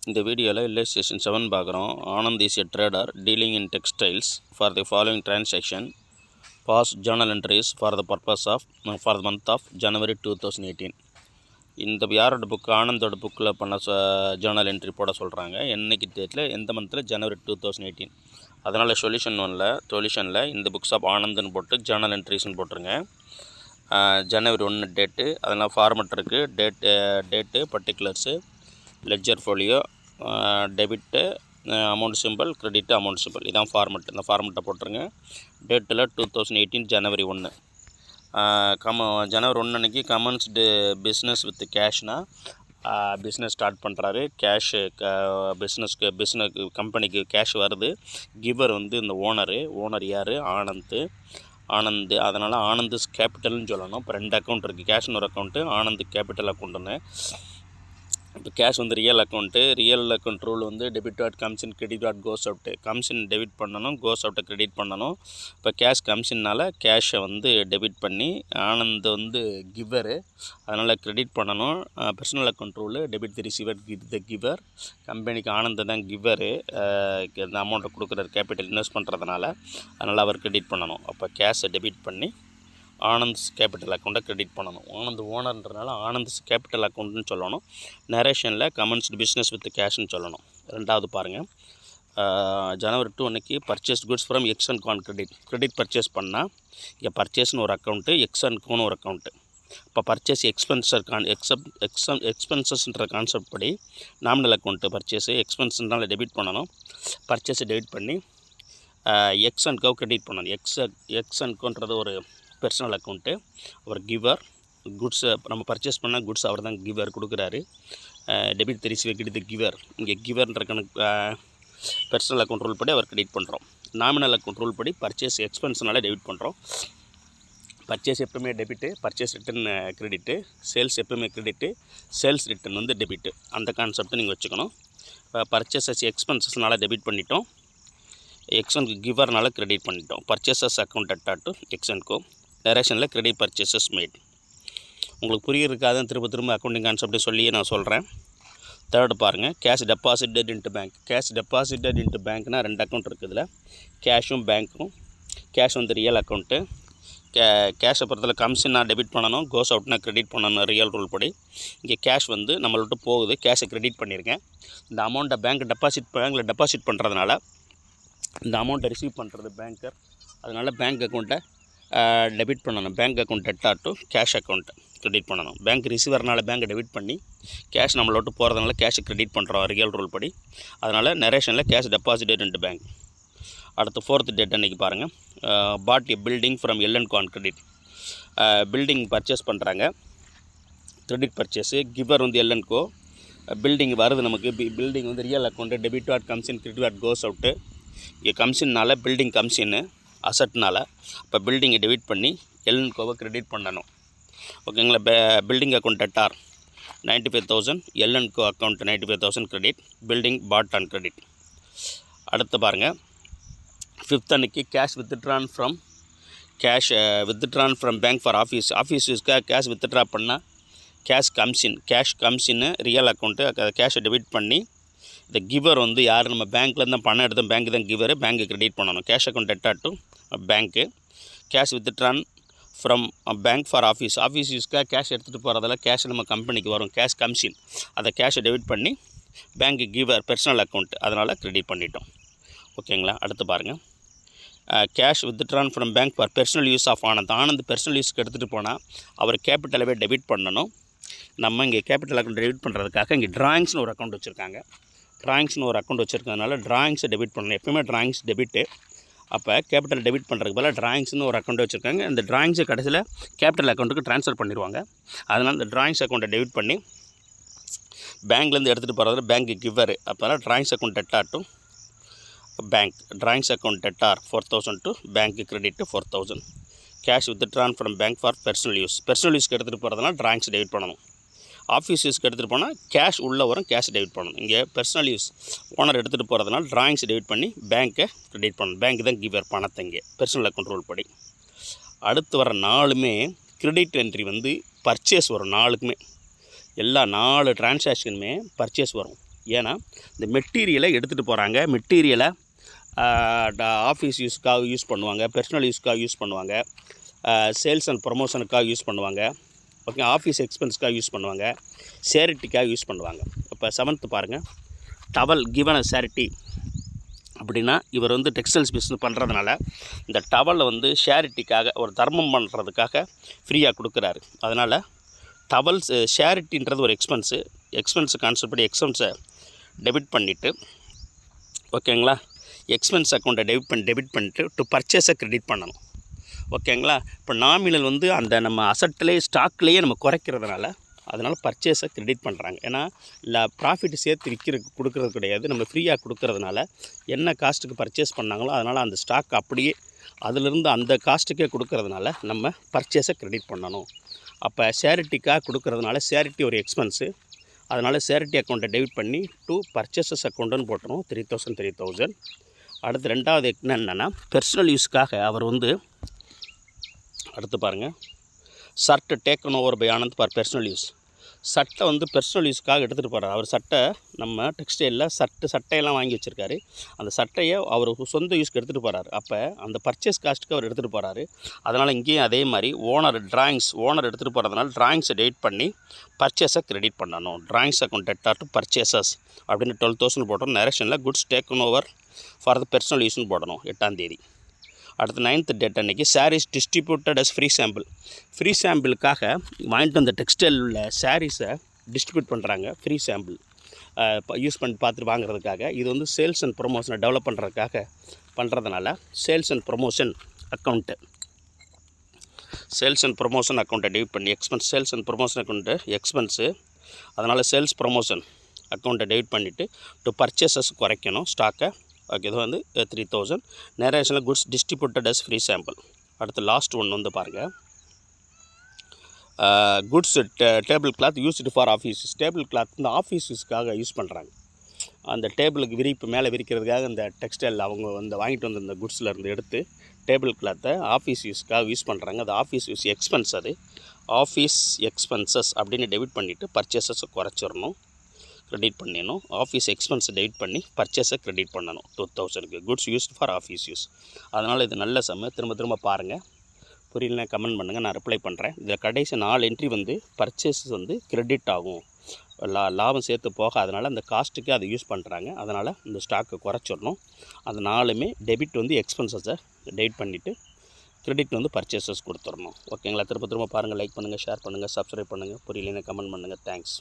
இந்த வீடியோவில் illustration 7 பார்க்குறோம். Anand is a trader dealing in textiles for the following transaction. Past journal entries for the purpose of for the month of January 2018. இந்த யாரோட book ஆனந்தோட புக்கில் பண்ண Journal entry போட சொல்கிறாங்க. என்னைக்கு டேட்டில் எந்த மந்தில் ஜனவரி 2018. அதனால் சொல்யூஷனில் இந்த புக்ஸ் ஆஃப் ஆனந்த்னு போட்டு ஜேர்னல் என்ட்ரிஸ்ன்னு போட்டுருங்க. ஜனவரி 1 டேட்டு, அதெல்லாம் ஃபார்மெட் இருக்குது. Date particulars, ledger folio, debit, amount simple, credit, amount simple, இதான் ஃபார்மெட். இந்த ஃபார்மெட்டை போட்டுருங்க. டேட்டில் 2018 ஜனவரி 1. ஜனவரி 1 அன்றைக்கி கமன்ஸ்டு பிஸ்னஸ் வித் கேஷ்னால் பிஸ்னஸ் ஸ்டார்ட் பண்ணுறாரு. கேஷு பிஸ்னஸ் கம்பெனிக்கு கேஷ் வருது. கிவர் வந்து இந்த ஓனர் யார்? ஆனந்த். அதனால் ஆனந்த் கேபிட்டல்னு சொல்லணும். இப்போ 2 அக்கௌண்ட் இருக்குது. கேஷ்னு ஒரு அக்கௌண்ட்டு, ஆனந்த் கேபிட்டல் அக்கௌண்ட்டுன்னு. இப்போ கேஷ் வந்து ரியல் அக்கௌண்ட் ரூல் வந்து debit that comes in, credit that goes out. கம்ஸின் debit பண்ணணும், கோஸ் அவுட்டை கிரெடிட் பண்ணணும். இப்போ கேஷ் கம்ஸின்னால் கேஷை வந்து டெபிட் பண்ணி, ஆனந்த் வந்து கிவரு, அதனால் கிரெடிட் பண்ணணும். Personal account rule debit the receiver the giver. கம்பெனிக்கு ஆனந்த் தான் கிவரு, இந்த அமௌண்ட்டை கொடுக்குறாரு கேபிட்டல் இன்வெஸ்ட் பண்ணுறதுனால, அதனால் அவர் கிரெடிட் பண்ணணும். அப்போ கேஷை டெபிட் பண்ணி ஆனந்த்ஸ் கேபிட்டல் அக்கௌண்ட்டை கிரெடிட் பண்ணணும். ஆனந்த் ஓனர்ன்றனால ஆனந்த்ஸ் கேபிட்டல் அக்கௌண்ட்னு சொல்லணும். நரேஷனில் கமன்ஸ்டு பிஸ்னஸ் வித் கேஷ்னு சொல்லணும். 2வது பாருங்கள். ஜனவரி 2 அன்றைக்கி purchase goods from X and Khan credit purchase பண்ணால் இங்கே பர்ச்சேஸ்னு ஒரு அக்கௌண்ட்டு, எக்ஸ் அண்ட் கோன்னு ஒரு அக்கௌண்ட்டு. இப்போ பர்ச்சேஸ் எக்ஸ்பென்சஸ்ன்ற கான்செப்ட் படி நாமினல் அக்கௌண்ட்டு பர்ச்சேஸு எக்ஸ்பென்ஸ்னால டெபிட் பண்ணணும். பர்ச்சேஸை டெபிட் பண்ணி எக்ஸ் அண்ட் கோ கிரெடிட் பண்ணணும். எக்ஸ் அண்ட் கோன்றது ஒரு பர்சனல் அக்கௌண்ட்டு. அவர் கிவர், குட்ஸை நம்ம பர்ச்சேஸ் பண்ணால் குட்ஸ் அவர் தான் கிவர் கொடுக்குறாரு. Debit the receiver credit the giver. இங்கே கிவர்ன்ற கணக்கு பர்சனல் அக்கௌண்ட் ரூல் படி அவர் கிரெடிட் பண்ணுறோம். நாமினல் அக்கௌண்ட் ரூல் படி பர்ச்சேஸ் எக்ஸ்பென்ஸ்னால டெபிட் பண்ணுறோம். பர்ச்சேஸ் எப்பவுமே debit, purchase return credit, sales எப்பவுமே கிரெடிட்டு, சேல்ஸ் ரிட்டன் வந்து டெபிட்டு. அந்த கான்செப்டை நீங்கள் வச்சுக்கணும். பர்ச்சேசஸ் எக்ஸ்பென்சஸ்னால டெபிட் பண்ணிட்டோம், எக்ஸ் அண்ட் கிவர்னால கிரெடிட் பண்ணிட்டோம். பர்ச்சேசஸ் அக்கௌண்ட் அட்டாட் டு எக்ஸ் அண்ட் கோ. டைரக்ஷனில் கிரெடிட் பர்ச்சேசஸ் மேட். உங்களுக்கு புரியிருக்காதான் திரும்ப அக்கௌண்டிங் கான்செப்டை சொல்லியே நான் சொல்கிறேன். 3rd பாருங்கள். Cash deposited into bank. Cash deposited into பேங்க்னால் 2 அக்கௌண்ட் இருக்குது. இதில் கேஷும் பேங்க்கும். கேஷ் வந்து ரியல் அக்கௌண்ட்டு. கேஷை பொறுத்தவரை கம்ஸின்னா டெபிட் பண்ணணும், கோஸ் அவுட்னா கிரெடிட் பண்ணணும் ரியல் ரூல் படி. இங்கே கேஷ் வந்து நம்மள்கிட்ட போகுது, கேஷை கிரெடிட் பண்ணியிருக்கேன். இந்த அமௌண்ட்டை பேங்க்கில் டெபாசிட் பண்ணுறதுனால இந்த அமௌண்ட்டை ரிசீவ் பண்ணுறது பேங்கர், அதனால் பேங்க் அக்கௌண்ட்டை டெபிட் பண்ணணும். Bank account debtor to cash அக்கௌண்ட்டை கிரெடிட் பண்ணணும். பேங்க் ரிசீவர்னால பேங்க்கை டெபிட் பண்ணி கேஷ் நம்மளோட்டு போகிறதுனால கேஷை கிரெடிட் பண்ணுறோம் ரியல் ரூல் படி. அதனால் நரேஷனில் கேஷ் டெபாசிட்டட் இன்ட்டு பேங்க். அடுத்து 4th டேட் அன்றைக்கி பாருங்கள். Bought a building from L and Khan credit. Building purchase பண்ணுறாங்க, கிரெடிட் பர்ச்சேஸு. கிவர் வந்து எல் அண்ட் கோ. பில்டிங் வருது நமக்கு. பில்டிங் வந்து real account, debit that comes in, credit that goes out. இங்கே கம்ஸின்னால் building கம்ஸின்னு அசட்னால், இப்போ பில்டிங்கை டெபிட் பண்ணி எல் அண்ட் கோவை கிரெடிட் பண்ணணும். ஓகேங்களா? Building account debtor 95,000, L and co account 95,000 credit. Building bought on credit. அடுத்து பாருங்கள். 5th அன்றைக்கி cash withdrawn from bank for office யூஸ்க்காக கேஷ் வித்ட்ரா பண்ணால் கேஷ் கம்ஸின்னு ரியல் அக்கௌண்ட்டு. கேஷை டெபிட் பண்ணி இந்த கிவர் வந்து யார்? நம்ம பேங்க்லேருந்து தான் பணம் எடுத்தோம், பேங்க் தான் கிவர், பேங்க்கு கிரெடிட் பண்ணணும். Cash account debtor to bank. Cash withdrawn from bank for office யூஸ்க்காக கேஷ் எடுத்துகிட்டு போகிறதால கேஷ் நம்ம கம்பெனிக்கு வரும், கேஷ் கம்ஸின். அதை கேஷை டெபிட் பண்ணி பேங்க்கு கிவர் பர்சனல் அக்கௌண்ட்டு, அதனால் கிரெடிட் பண்ணிட்டோம். ஓகேங்களா? அடுத்து பாருங்கள். Cash withdrawn from bank for personal use of Anand personal யூஸ்க்கு எடுத்துகிட்டு போனால் அவர் கேபிட்டலவே டெபிட் பண்ணணும். நம்ம இங்கே கேபிட்டல் அக்கௌண்ட் டெபிட் பண்ணுறதுக்காக இங்கே ட்ராயிங்ஸ்னு ஒரு அக்கௌண்ட் வச்சுருக்காங்க. வச்சுருக்கறதுனால ட்ராயிங்ஸை டெபிட் பண்ணணும். எப்பவுமே ட்ராயிங்ஸ் டெபிட்டு. அப்போ கேபிட்டல் டெபிட் பண்ணுறதுக்கு பதிலாக ட்ராயிங்ஸ்னு ஒரு அக்கௌண்ட் வச்சுருக்காங்க. இந்த ட்ராயிங்ஸை கடைசியில் கேபிட்டல் அக்கௌண்ட்டுக்கு ட்ரான்ஸ்ஃபர் பண்ணிடுவாங்க. அதனால் இந்த ட்ராயிங்ஸ் அக்கௌண்ட்டை டெபிட் பண்ணி பேங்க்லேருந்து எடுத்துகிட்டு போகிறது பேங்க்கு கிவர். அப்போ drawings account debtor to bank. Drawings account debtor 4,000 to bank credit 4,000. Cash withdrawn from bank for personal யூஸ்க்கு எடுத்துகிட்டு போகிறதுனால ட்ராயிங்ஸ் டெபிட் பண்ணணும். ஆஃபீஸ் யூஸ்க்கு எடுத்துகிட்டு போனால் கேஷ் உள்ளே வரும், கேஷ் டெபிட் பண்ணணும். இங்கே பர்சனல் யூஸ் ஓனர் எடுத்துகிட்டு போகிறதுனால ட்ராயிங்ஸ் டெபிட் பண்ணி பேங்க்கை கிரெடிட் பண்ணணும். பேங்க் தான் கிவர் பணத்தை இங்கே பர்சனல் அக்கௌண்ட் ரூல் படி. அடுத்து வர 4மே கிரெடிட் என்ட்ரி வந்து பர்ச்சேஸ் வரும். 4க்குமே எல்லா 4 டிரான்சாக்ஷனுமே பர்ச்சேஸ் வரும். ஏன்னா இந்த மெட்டீரியலை எடுத்துகிட்டு போகிறாங்க. மெட்டீரியலை ஆஃபீஸ் யூஸ்க்காக யூஸ் பண்ணுவாங்க, பர்சனல் யூஸ்க்காக யூஸ் பண்ணுவாங்க, சேல்ஸ் அண்ட் ப்ரொமோஷனுக்காக யூஸ் பண்ணுவாங்க, ஓகே, ஆஃபீஸ் எக்ஸ்பென்ஸ்க்காக யூஸ் பண்ணுவாங்க, சேரிட்டிக்காக யூஸ் பண்ணுவாங்க. இப்போ 7th பாருங்கள், டவல் கிவன் அ சேரிட்டி அப்படின்னா இவர் வந்து டெக்ஸ்டைல்ஸ் பிஸ்னஸ் பண்ணுறதுனால இந்த டவலை வந்து ஷேரிட்டிக்காக ஒரு தர்மம் பண்ணுறதுக்காக ஃப்ரீயாக கொடுக்குறாரு. அதனால் டவல்ஸ் ஷேரிட்டின்றது ஒரு எக்ஸ்பென்ஸு கான்செப்ட் படி எக்ஸ்பென்ஸை டெபிட் பண்ணிவிட்டு, ஓகேங்களா, எக்ஸ்பென்ஸ் அக்கௌண்ட்டை டெபிட் பண்ணிவிட்டு டு பர்ச்சேஸை க்ரெடிட் பண்ணணும். ஓகேங்களா. இப்போ நாமினல் வந்து அந்த நம்ம அசட்லேயே ஸ்டாக்லேயே நம்ம குறைக்கிறதுனால அதனால் பர்ச்சேஸை க்ரெடிட் பண்ணுறாங்க. ஏன்னா ப்ராஃபிட் சேர்த்து கொடுக்குறது கிடையாது, நம்ம ஃப்ரீயாக கொடுக்கறதுனால என்ன காஸ்ட்டுக்கு பர்ச்சேஸ் பண்ணாங்களோ அதனால் அந்த ஸ்டாக் அப்படியே அதிலிருந்து அந்த காஸ்ட்டுக்கே கொடுக்கறதுனால நம்ம பர்ச்சேஸை க்ரெடிட் பண்ணணும். அப்போ சேரிட்டிக்காக கொடுக்கறதுனால சேரிட்டி ஒரு எக்ஸ்பென்ஸு, அதனால் சேரிட்டி அக்கௌண்ட்டை டெபிட் பண்ணி டு பர்ச்சேசஸ் அக்கௌண்ட்டுன்னு போட்டணும் 3000. அடுத்து 2வது என்னென்னா பர்சனல் யூஸ்க்காக அவர் வந்து அடுத்து பாருங்கள், shirt taken over by Anand for personal use. சட்டை வந்து பர்சனல் யூஸ்க்காக எடுத்துகிட்டு போகிறார். அவர் சட்டை நம்ம டெக்ஸ்டைலில் சட்டையெல்லாம் வாங்கி வச்சுருக்காரு. அந்த சட்டையை அவர் சொந்த யூஸ்க்கு எடுத்துகிட்டு போகிறாரு. அப்போ அந்த பர்ச்சேஸ் காஸ்ட்டுக்கு அவர் எடுத்துகிட்டு போகிறாரு. அதனால் இங்கேயும் அதே மாதிரி ஓனர் எடுத்துகிட்டு போகிறதுனால டிராயிங்ஸை டெபிட் பண்ணி பர்ச்சேஸை க்ரெடிட் பண்ணணும். Drawings account debtor to purchases அப்படின்னு 12,000 போட்டோம். நரேஷனில் goods taken over for the personal யூஸ்னு போடணும் 8ஆம் தேதி. அடுத்து 9th டேட் அன்றைக்கி சாரீஸ் டிஸ்ட்ரிபியூட்டட் அஸ் ஃப்ரீ சாம்பிளுக்காக வாங்கிட்டு வந்த டெக்ஸ்டைல் உள்ள சாரீஸை டிஸ்ட்ரிபியூட் பண்ணுறாங்க. ஃப்ரீ சாம்பிள் யூஸ் பண்ணி பார்த்துட்டு வாங்குறதுக்காக. இது வந்து சேல்ஸ் அண்ட் ப்ரொமோஷனை டெவலப் பண்ணுறதுனால சேல்ஸ் அண்ட் ப்ரொமோஷன் அக்கௌண்ட்டை டெபிட் பண்ணி sales and promotion account expense, அதனால் சேல்ஸ் ப்ரொமோஷன் அக்கௌண்ட்டை டெபிட் பண்ணிவிட்டு டு பர்ச்சேசஸ் குறைக்கணும் ஸ்டாக்கை. ஓகே, இது வந்து 3000. நரேஷனில் goods distributed as free sample. அடுத்து லாஸ்ட் ஒன்று வந்து பாருங்கள், goods table cloth used for office. Table cloth இந்த ஆஃபீஸ் யூஸ்க்காக யூஸ் பண்ணுறாங்க. அந்த டேபிளுக்கு மேலே விரிக்கிறதுக்காக இந்த டெக்ஸ்டைல் அவங்க வந்து வாங்கிட்டு வந்த இந்த குட்ஸில் இருந்து எடுத்து டேபிள் கிளாத்தை ஆஃபீஸ் யூஸ்க்காக யூஸ் பண்ணுறாங்க. அது ஆஃபீஸ் யூஸ் எக்ஸ்பென்ஸ், அது ஆஃபீஸ் எக்ஸ்பென்சஸ் அப்படின்னு டெபிட் பண்ணிவிட்டு பர்ச்சேசஸை குறைச்சிடணும், க்ரெடிட் பண்ணிடணும். ஆஃபீஸ் எக்ஸ்பென்ஸை டெபிட் பண்ணி பர்ச்சேஸை க்ரெடிட் பண்ணணும் 2000க்கு. Goods used for office use. அதனால் இது நல்ல திரும்ப பாருங்கள். புரியலனா கமெண்ட் பண்ணுங்கள், நான் ரிப்ளை பண்ணுறேன். இதில் கடைசி 4 என்ட்ரி வந்து பர்ச்சேஸ் வந்து க்ரெடிட் ஆகும், லாபம் சேர்த்து போக, அதனால் அந்த காஸ்ட்டுக்கு அதை யூஸ் பண்ணுறாங்க. அதனால் இந்த ஸ்டாக்கை குறைச்சிடணும். அந்த 4மே டெபிட் வந்து எக்ஸ்பென்சஸை டெபிட் பண்ணிவிட்டு க்ரெடிட் வந்து பர்ச்சேசஸ் கொடுத்துடணும். ஓகேங்களா. திரும்ப பாருங்கள், லைக் பண்ணுங்கள், ஷேர் பண்ணுங்கள், சப்ஸ்கிரைப் பண்ணுங்கள். புரியலனா கமெண்ட் பண்ணுங்கள். தேங்க்ஸ்.